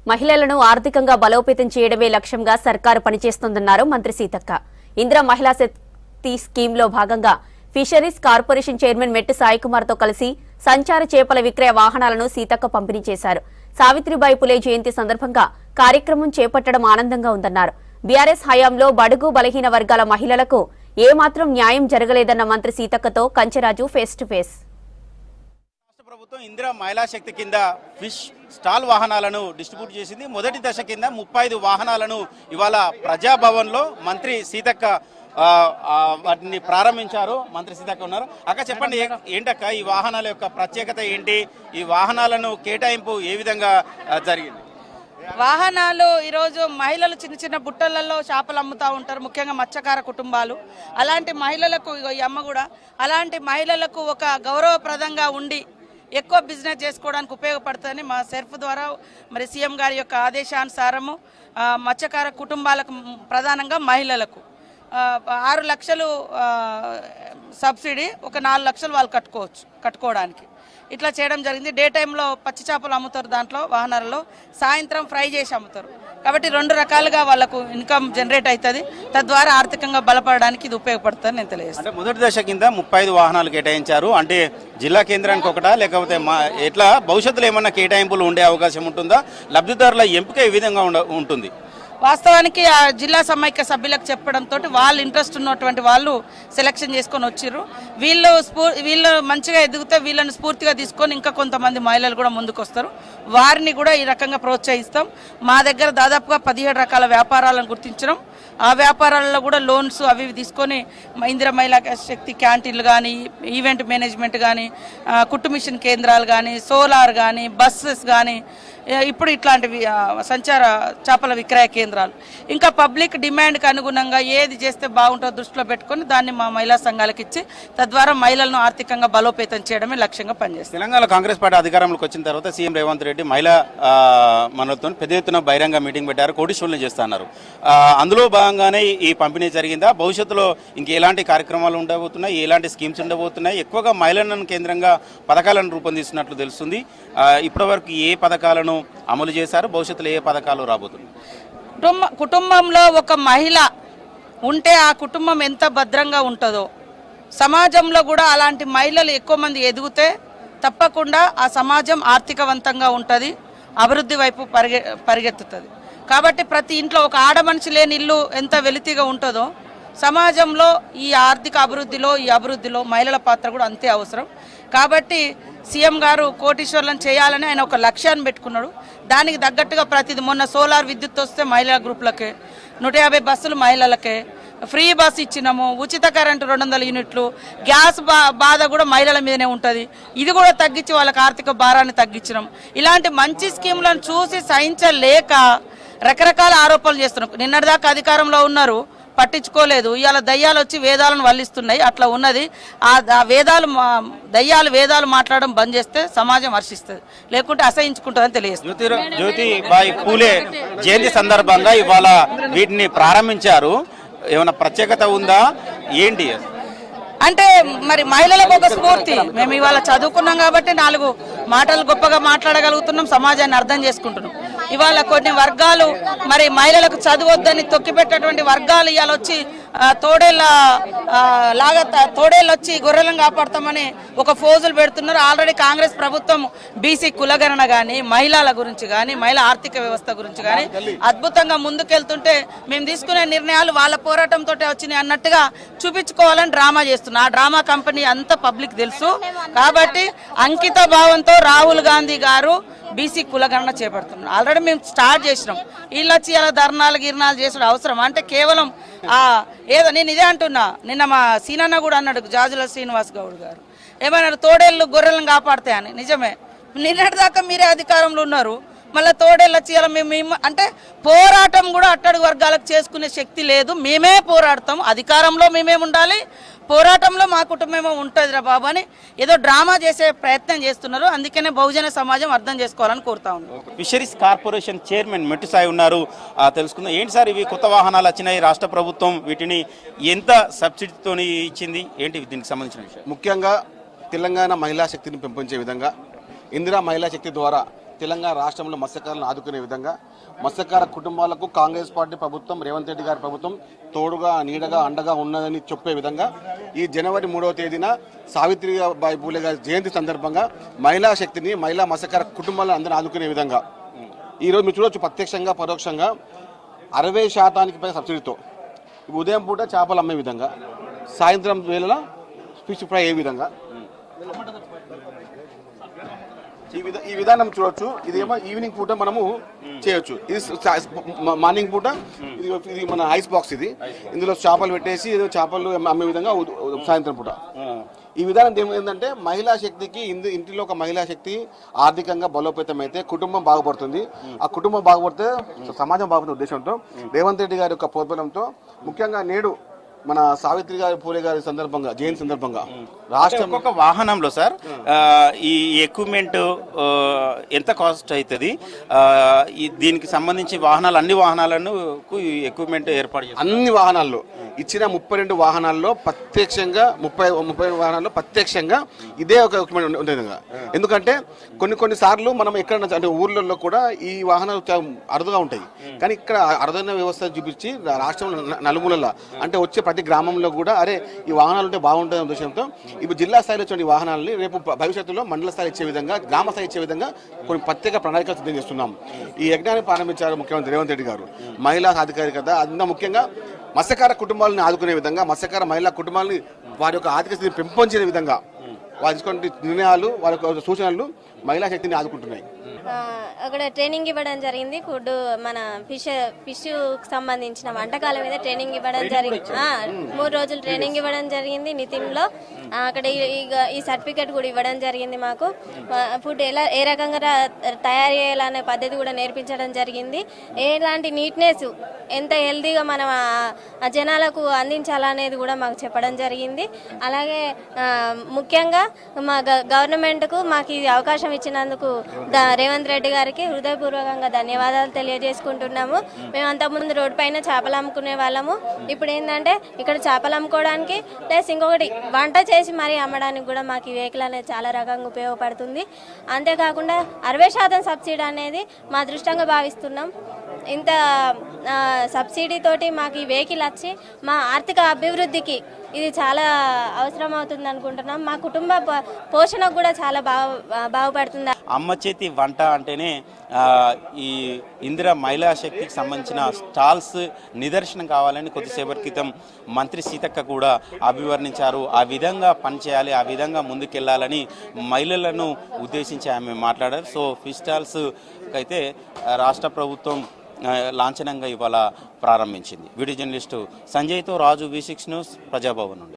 మహిళలను ఆర్థికంగా బలోపేతం చేయడమే లక్ష్యంగా సర్కారు పనిచేస్తోందన్నారు మంత్రి సీతక్క. ఇందిరా మహిళా శక్తి స్కీమ్లో భాగంగా ఫిషరీస్ కార్పొరేషన్ చైర్మన్ మెట్టు సాయికుమార్తో కలిసి సంచార చేపల విక్రయ వాహనాలను సీతక్క పంపిణీ చేశారు. సావిత్రిబాయి పులే జయంతి సందర్భంగా కార్యక్రమం చేపట్టడం ఆనందంగా ఉందన్నారు. బీఆర్ఎస్ హయాంలో బడుగు బలహీన వర్గాల మహిళలకు ఏమాత్రం న్యాయం జరగలేదన్న మంత్రి సీతక్కతో కంచెరాజు ఫేస్ టు ఫేస్. ప్రభుత్వం ఇందిరా మహిళా శక్తి కింద ఫిష్ స్టాల్ వాహనాలను డిస్ట్రిబ్యూట్ చేసింది. మొదటి దశ కింద 35 వాహనాలను ఇవాళ ప్రజాభవన్లో మంత్రి సీతక్క వాటిని ప్రారంభించారు. మంత్రి సీతక్క ఉన్నారు. అక్క చెప్పండి, ఏంటక్క ఈ వాహనాల యొక్క ప్రత్యేకత ఏంటి? ఈ వాహనాలను కేటాయింపు ఏ విధంగా జరిగింది? వాహనాలు ఈరోజు మహిళలు చిన్న చిన్న బుట్టలలో చేపలు అమ్ముతూ ఉంటారు, ముఖ్యంగా మత్స్యకార కుటుంబాలు. అలాంటి మహిళలకు ఈ అమ్మ కూడా అలాంటి మహిళలకు ఒక గౌరవప్రదంగా ఉండి ఎక్కువ బిజినెస్ చేసుకోవడానికి ఉపయోగపడుతుందని మా సెర్ఫ్ ద్వారా మరి సీఎం గారి యొక్క ఆదేశానుసారము మత్స్యకార కుటుంబాలకు ప్రధానంగా మహిళలకు 6 లక్షలు సబ్సిడీ, ఒక 4 లక్షలు వాళ్ళు కట్టుకోవడానికి ఇట్లా చేయడం జరిగింది. డే టైంలో పచ్చి చేపలు అమ్ముతారు, దాంట్లో వాహనాలలో సాయంత్రం ఫ్రై చేసి అమ్ముతారు. కాబట్టి 2 రకాలుగా వాళ్ళకు ఇన్కమ్ జనరేట్ అవుతుంది. తద్వారా ఆర్థికంగా బలపడడానికి ఇది ఉపయోగపడుతుంది నేను తెలియజేస్తాను. మొదటి దశ కింద 35 వాహనాలు కేటాయించారు. అంటే జిల్లా కేంద్రానికి ఒకటా, లేకపోతే ఎట్లా భవిష్యత్తులో ఏమన్నా కేటాయింపులు ఉండే అవకాశం ఉంటుందా? లబ్ధిదారుల ఎంపిక ఏ విధంగా ఉంటుంది? వాస్తవానికి ఆ జిల్లా సమైక్య సభ్యులకు చెప్పడంతో వాళ్ళు ఇంట్రెస్ట్ ఉన్నటువంటి వాళ్ళు సెలెక్షన్ చేసుకొని వచ్చారు. వీళ్ళు మంచిగా ఎదిగితే వీళ్ళని స్ఫూర్తిగా తీసుకొని ఇంకా కొంతమంది మహిళలు కూడా ముందుకు వస్తారు. వారిని కూడా ఈ రకంగా ప్రోత్సహిస్తాం. మా దగ్గర దాదాపుగా 17 రకాల వ్యాపారాలను గుర్తించడం, ఆ వ్యాపారాలలో కూడా లోన్స్ అవి తీసుకొని ఇందిరా మహిళా శక్తి క్యాంటీన్లు కానీ, ఈవెంట్ మేనేజ్మెంట్ కానీ, కుట్టు మిషన్ కేంద్రాలు కానీ, సోలార్ కానీ, బస్సెస్ కానీ, ఇప్పుడు ఇట్లాంటివి సంచార చేపల విక్రయ కేంద్రాలు, ఇంకా పబ్లిక్ డిమాండ్కి అనుగుణంగా ఏది చేస్తే బాగుంటుందో దృష్టిలో పెట్టుకొని దాన్ని మా మహిళా సంఘాలకు ఇచ్చి తద్వారా మహిళలను ఆర్థికంగా బలోపేతం చేయడమే లక్ష్యంగా పనిచేస్తుంది. తెలంగాణ కాంగ్రెస్ పార్టీ అధికారంలోకి వచ్చిన తర్వాత సీఎం రేవంత్ రెడ్డి మహిళా మనతో పెద్ద ఎత్తున బహిరంగ మీటింగ్ పెట్టారు, కోటీశ్వరులు చేస్తున్నారు. అందులో భాగంగానే ఈ పంపిణీ జరిగిందా? భవిష్యత్తులో ఇంకెలాంటి కార్యక్రమాలు ఉండబోతున్నాయి, ఎలాంటి స్కీమ్స్ ఉండబోతున్నాయి? ఎక్కువగా మహిళలను కేంద్రంగా పథకాలను రూపొందిస్తున్నట్లు తెలుస్తుంది. ఇప్పటివరకు ఏ పథకాలను అమలు చేశారు? భవిష్యత్తులో ఏ పథకాలు రాబోతున్నాయి? కుటుంబంలో ఒక మహిళ ఉంటే ఆ కుటుంబం ఎంత భద్రంగా ఉంటుందో, సమాజంలో కూడా అలాంటి మహిళలు ఎక్కువ మంది ఎదిగితే తప్పకుండా ఆ సమాజం ఆర్థికవంతంగా ఉంటుంది, అభివృద్ధి వైపు పరిగెత్తుతుంది. కాబట్టి ప్రతి ఇంట్లో ఒక ఆడ మనిషి లేని ఇల్లు ఎంత వెలితిగా ఉంటుందో సమాజంలో ఈ ఆర్థిక అభివృద్ధిలో మహిళల పాత్ర కూడా అంతే అవసరం. కాబట్టి సీఎం గారు కోటీశ్వర్లను చేయాలని ఆయన ఒక లక్ష్యాన్ని పెట్టుకున్నాడు. దానికి తగ్గట్టుగా ప్రతిదీ, మొన్న సోలార్ విద్యుత్ వస్తే మహిళా గ్రూపులకే, 150 బస్సులు మహిళలకే, ఫ్రీ బస్ ఇచ్చినాము, ఉచిత కరెంటు 200 యూనిట్లు, గ్యాస్ బాధ కూడా మహిళల మీదనే ఉంటుంది, ఇది కూడా తగ్గించి వాళ్ళకి ఆర్థిక భారాన్ని తగ్గించినాం. ఇలాంటి మంచి స్కీములను చూసి సహించలేక రకరకాల ఆరోపణలు చేస్తున్నాం. నిన్నటిదాకా అధికారంలో ఉన్నారు, పట్టించుకోలేదు. ఇవాళ దయ్యాలు వచ్చి వేదాలను వల్లిస్తున్నాయి. అట్లా ఉన్నది. ఆ వేదాలు మాట్లాడడం బంద్ చేస్తే సమాజం హర్షిస్తుంది, లేకుంటే అసహించుకుంటుందని తెలియజేస్తుంది. జ్యోతిబాయి పూలే జయంతి సందర్భంగా ఇవాళ వీటిని ప్రారంభించారు. ఏమైనా ప్రత్యేకత ఉందా ఏంటి? అంటే మరి మహిళలకు ఒక స్ఫూర్తి. మేము ఇవాళ చదువుకున్నాం కాబట్టి 4 మాటలు గొప్పగా మాట్లాడగలుగుతున్నాం, సమాజాన్ని అర్థం చేసుకుంటున్నాం. ఇవాళ కొన్ని వర్గాలు మరి మహిళలకు చదువొద్దని తొక్కిపెట్టేటువంటి వర్గాలు ఇవాళ వచ్చి తోడేళ్ళు వచ్చి గొర్రెలను కాపాడతామని ఒక ఫోజులు పెడుతున్నారు. ఆల్రెడీ కాంగ్రెస్ ప్రభుత్వం బీసీ కులగణన కానీ, మహిళల గురించి కానీ, మహిళా ఆర్థిక వ్యవస్థ గురించి కానీ అద్భుతంగా ముందుకెళ్తుంటే మేము తీసుకునే నిర్ణయాలు వాళ్ళ పోరాటంతో వచ్చినాయి అన్నట్టుగా చూపించుకోవాలని డ్రామా చేస్తున్నారు. ఆ డ్రామా కంపెనీ అంతా పబ్లిక్ తెలుసు. కాబట్టి అంకిత భావంతో రాహుల్ గాంధీ గారు బీసీ కులగణన చేపడుతున్నారు. ఆల్రెడీ మేము స్టార్ట్ చేసినాం. వీళ్ళు వచ్చి ఇలా ధర్నాలు చేసిన అవసరం అంటే కేవలం ఏదో నేను ఇదే అంటున్నా. నిన్న మా సీనన్న కూడా అన్నాడు, జాజుల శ్రీనివాస్ గౌడ్ గారు ఏమన్నారు, తోడేళ్ళు గొర్రెలను కాపాడతాయని. నిజమే, నిన్నటిదాకా మీరే అధికారంలో ఉన్నారు, మళ్ళీ తోడేళ్ళు వచ్చి ఇలా మేము అంటే పోరాటం కూడా అట్టడుగు వర్గాలకు చేసుకునే శక్తి లేదు. మేమే పోరాడతాం, అధికారంలో మేమే ఉండాలి, పోరాటంలో మా కుటుంబమేమో ఉంటుంది రా బాబు అని ఏదో డ్రామా చేసే ప్రయత్నం చేస్తున్నారు. అందుకనే బహుజన సమాజం అర్థం చేసుకోవాలని కోరుతా ఉన్నాం. ఫిషరీస్ కార్పొరేషన్ చైర్మన్ మెట్టు సాయి ఉన్నారు, తెలుసుకుందాం. ఏంటి సార్ ఇవి కొత్త వాహనాలు వచ్చినాయి, రాష్ట్ర ప్రభుత్వం వీటిని ఎంత సబ్సిడీతో ఇచ్చింది, ఏంటి దీనికి సంబంధించిన విషయం? ముఖ్యంగా తెలంగాణ మహిళా శక్తిని పెంపొంచే విధంగా ఇందిరా మహిళా శక్తి ద్వారా తెలంగాణ రాష్ట్రంలో మత్స్యకారులను ఆదుకునే విధంగా మత్స్యకార కుటుంబాలకు కాంగ్రెస్ పార్టీ ప్రభుత్వం రేవంత్ రెడ్డి గారి ప్రభుత్వం తోడుగా నీడగా అండగా ఉన్నదని చెప్పే విధంగా ఈ జనవరి 3వ తేదీన సావిత్రిబాయి పూలే గారి జయంతి సందర్భంగా మహిళా శక్తిని మహిళా మత్స్యకార కుటుంబాలను అందరినీ ఆదుకునే విధంగా ఈరోజు మీరు చూడవచ్చు ప్రత్యక్షంగా పరోక్షంగా 60% పైన సబ్సిడీతో ఉదయం పూట చేపలు అమ్మే విధంగా సాయంత్రం వేళ ఫిష్ ఫ్రై అయ్యే విధంగా ఈ విధానం చూడొచ్చు. ఇదేమో ఈవినింగ్ పూట మనము చేయొచ్చు. ఇది మార్నింగ్ పూట ఇది మన ఐస్ బాక్స్. ఇది ఇందులో చేపలు పెట్టేసి ఏదో చేపలు అమ్మే విధంగా సాయంత్రం పూట. ఈ విధానం ఏంటంటే మహిళా శక్తికి ఇంటిలో ఒక మహిళా శక్తి ఆర్థికంగా బలోపేతం అయితే కుటుంబం బాగుపడుతుంది. ఆ కుటుంబం బాగుపడితే సమాజం బాగుపడుతున్న ఉద్దేశంతో రేవంత్ రెడ్డి గారి యొక్క ప్రోద్బలంతో ముఖ్యంగా నేడు మన సావిత్రి గారి పూలే గారి సందర్భంగా జయంతి సందర్భంగా రాష్ట్రం ఒక్కొక్క వాహనంలో సార్ ఈ ఎక్విప్మెంట్ ఎంత కాస్ట్ అవుతుంది? దీనికి సంబంధించి అన్ని వాహనాలను ఎక్విప్మెంట్ ఏర్పాటు చేస్తారు. అన్ని వాహనాల్లో ఇచ్చిన 32 వాహనాల్లో ప్రత్యక్షంగా 30 వాహనాల్లో ప్రత్యక్షంగా ఇదే ఒక ఎక్విప్మెంట్ ఉంటుంది. ఎందుకంటే కొన్ని సార్లు మనం ఎక్కడ అంటే ఊర్లలో కూడా ఈ వాహనాలు అరుదుగా ఉంటాయి. కానీ ఇక్కడ అరుదైన వ్యవస్థ చూపించి రాష్ట్రంలో నలుమూలలా అంటే వచ్చే ప్రతి గ్రామంలో కూడా అరే ఈ వాహనాలు ఉంటే బాగుంటుంది ఉద్దేశంతో ఇప్పుడు జిల్లా స్థాయిలో వచ్చే వాహనాలని రేపు భవిష్యత్తులో మండల స్థాయి ఇచ్చే విధంగా గ్రామ స్థాయి ఇచ్చే విధంగా కొన్ని ప్రత్యేక ప్రణాళికలు సిద్ధం చేస్తున్నాం. ఈ యజ్ఞాన్ని ప్రారంభించారు ముఖ్యమంత్రి రేవంత్ రెడ్డి గారు. మహిళా సాధికారికత అందులో ముఖ్యంగా మత్స్యకార కుటుంబాలను ఆదుకునే విధంగా మత్స్యకార మహిళా కుటుంబాలని వారి యొక్క ఆర్థిక స్థితిని పెంపొంచే విధంగా వారి తీసుకునే నిర్ణయాలు వారి యొక్క సూచనలు మహిళా శక్తిని ఆదుకుంటున్నాయి. అక్కడ ట్రైనింగ్ ఇవ్వడం జరిగింది. ఫుడ్ మన ఫిష్ సంబంధించిన వంటకాల మీద ట్రైనింగ్ ఇవ్వడం జరిగింది. 3 రోజులు ట్రైనింగ్ ఇవ్వడం జరిగింది నితిన్లో. అక్కడ ఈ సర్టిఫికేట్ కూడా ఇవ్వడం జరిగింది. మాకు ఫుడ్ ఏ రకంగా తయారు చేయాలనే పద్ధతి కూడా నేర్పించడం జరిగింది. ఎలాంటి నీట్నెస్ ఎంత హెల్తీగా మనం జనాలకు అందించాలనేది కూడా మాకు చెప్పడం జరిగింది. అలాగే ముఖ్యంగా మా గవర్నమెంట్కు మాకు ఈ అవకాశం ఇచ్చినందుకు రేవంత్ రెడ్డి గారికి హృదయపూర్వకంగా ధన్యవాదాలు తెలియజేసుకుంటున్నాము. మేము అంతకుముందు రోడ్డు పైన చేపలు అమ్ముకునే వాళ్ళము. ఇప్పుడు ఏంటంటే ఇక్కడ చేపలు అమ్ముకోవడానికి ప్లస్ ఇంకొకటి వంట చేసి మరీ అమ్మడానికి కూడా మాకు ఈ వెహికల్ అనేది చాలా రకంగా ఉపయోగపడుతుంది. అంతేకాకుండా 60% సబ్సిడీ అనేది మా అదృష్టంగా భావిస్తున్నాం. ఇంత సబ్సిడీ తోటి మాకు ఈ వెహికల్ వచ్చి మా ఆర్థిక అభివృద్ధికి ఇది చాలా అవసరం అవుతుంది అనుకుంటున్నాం. మా కుటుంబ పోషణకు కూడా చాలా బాగుపడుతుంది. అమ్మ చేతి వంట అంటేనే ఈ ఇందిరా మహిళా శక్తికి సంబంధించిన స్టాల్స్ నిదర్శనం కావాలని కొద్దిసేపటి క్రితం మంత్రి సీతక్క కూడా అభివర్ణించారు. ఆ విధంగా పనిచేయాలి, ఆ విధంగా ముందుకెళ్లాలని మహిళలను ఉద్దేశించి ఆమె మాట్లాడారు. సో ఫిష్ స్టాల్స్ అయితే రాష్ట్ర ప్రభుత్వం లాంఛనంగా ఇవాళ ప్రారంభించింది. వీడియో జర్నలిస్టు సంజయ్తో రాజు, V6 న్యూస్, ప్రజాభవన్ నుండి.